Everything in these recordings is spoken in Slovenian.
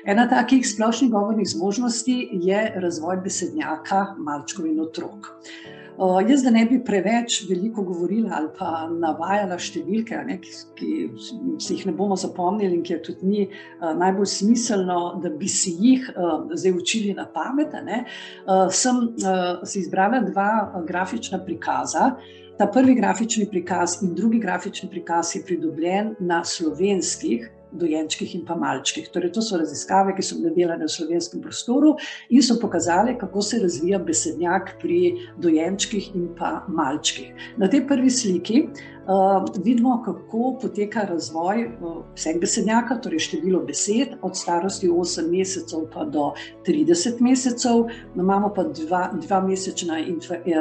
Ena takih splošnih govornih zmožnosti je razvoj besednjaka malčkov in otrok. Jaz, da ne bi preveč veliko govorila ali pa navajala številke, ki si jih ne bomo zapomnili in kjer tudi ni najbolj smiselno, da bi si jih zdaj učili na pamet, sem si izbrala dva grafična prikaza. Ta prvi grafični prikaz in drugi grafični prikaz je pridobljen na slovenskih dojenčkih in pa malčkih. Torej, to so raziskave, ki so bile delane v slovenskem prostoru in so pokazale, kako se razvija besednjak pri dojenčkih in pa malčkih. Na tej prvi sliki vidimo, kako poteka razvoj vseh besednjaka, torej število besed od starosti 8 mesecev pa do 30 mesecev. Imamo pa dva mesečna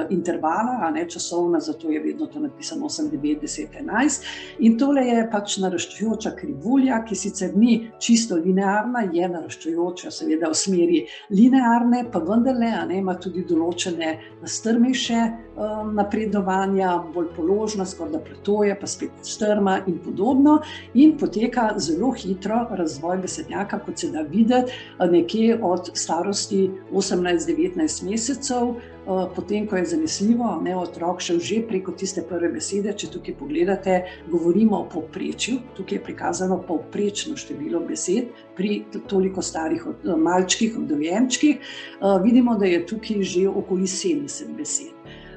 intervala, časovna, zato je vedno to napisano 8, 9, 10, 11. In tole je pač naraščajoča krivulja, ki sicer ni čisto linearna, je naraščajoča seveda v smeri linearne, pa vendarle ima tudi določene strmejše napredovanja, bolj položna, skoraj platoje, pa spet strma in podobno. In poteka zelo hitro razvoj besednjaka, kot se da videti, nekje od starosti 18-19 mesecev, potem, ko je zanesljivo, otrok šel že preko tiste prve besede. Če tukaj pogledate, govorimo o povprečju, tukaj je prikazano povprečno število besed pri toliko starih malčkih, dojenčkih. Vidimo, da je tukaj že okoli 70 besed.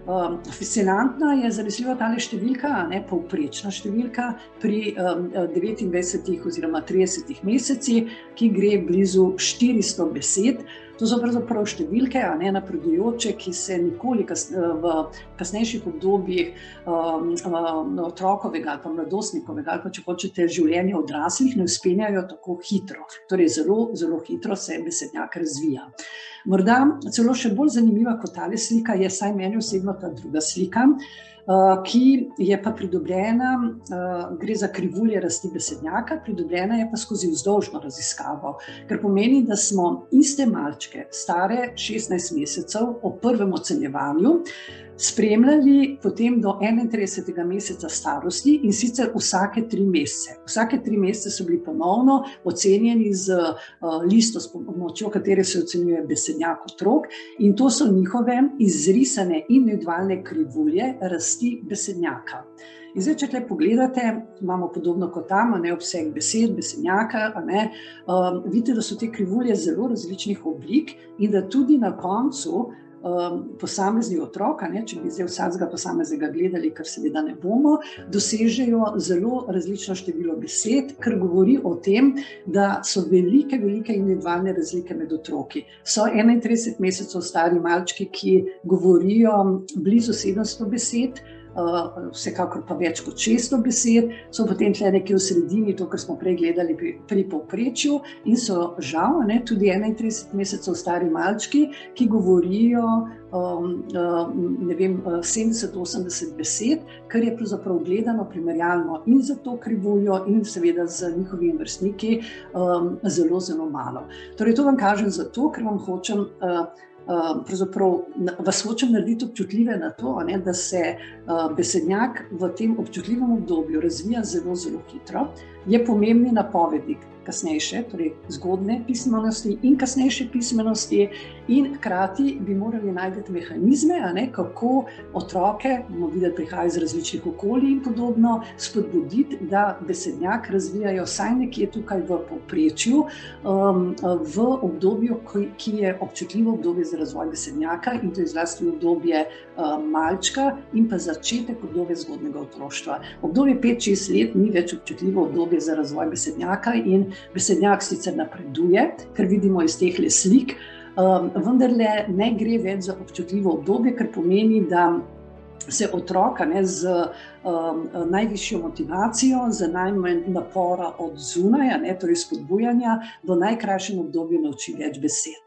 Fascinantna je zanesljivo tale številka, povprečna številka pri 29 oziroma 30 mesecih, ki gre blizu 400 besed. To so pravzaprav številke napredujoče, ki se nikoli v kasnejših obdobjih otrokovega ali pa mladostnikovega ali pa, če hočete, življenja odraslih ne vzpenjajo tako hitro. Torej, zelo, zelo hitro se besednjak razvija. Morda celo še bolj zanimiva kot tale slika je, vsaj meni osebno, ta druga slika, ki je pa pridobljena, gre za krivulje rasti besednjaka, pridobljena je pa skozi vzdolžno raziskavo, kar pomeni, da smo iste malčke, stare 16 mesecev, ob prvem ocenjevanju spremljali potem do 31. meseca starosti, in sicer vsake 3 mesece. Vsake 3 mesece so bili ponovno ocenjeni z listo, s pomočjo katere se ocenjuje besednjak otrok, in to so njihove izrisane individualne krivulje rasti besednjaka. In zdaj, če tukaj pogledate, imamo podobno kot tam, obseg besed, besednjaka, vidite, da so te krivulje zelo različnih oblik in da tudi na koncu posamezni otrok, če bi zdaj vsakega posameznega gledali, kar seveda ne bomo, dosežejo zelo različno število besed, kar govori o tem, da so velike individualne razlike med otroki. So 31 mesecev stari malčki, ki govorijo blizu 700 besed, vsekakor pa več kot 600 besed, so potem tle nekje v sredini, to, kar smo prej gledali pri povprečju, in so žal tudi 31 mesecev stari malčki, ki govorijo 70-80 besed, kar je pravzaprav gledano primerjalno in za to krivuljo in seveda z njihovimi vrstniki zelo, zelo malo. Torej, to vam kažem zato, ker vam hočem vas hočem narediti občutljive na to, da se besednjak v tem občutljivem obdobju razvija zelo, zelo hitro. Je pomembni napovednik kasnejše, torej zgodne pismenosti in kasnejše pismenosti, in hkrati bi morali najti mehanizme, kako otroke, bomo videli, prihajajo iz različnih okolij in podobno, spodbuditi, da besednjak razvijajo vsaj nekje tukaj v povprečju, v obdobju, ki je občutljivo obdobje za razvoj besednjaka, in to je zlasti obdobje malčka in pa začetek obdobja zgodnjega otroštva. Obdobje 5-6 let ni več občutljivo obdobje za razvoj besednjaka in besednjak sicer napreduje, kar vidimo iz teh slik, vendarle ne gre več za občutljivo obdobje, kar pomeni, da se otrok z najvišjo motivacijo, z najmanj napora od zunaj, torej spodbujanja, v najkrajšem obdobju nauči več besed.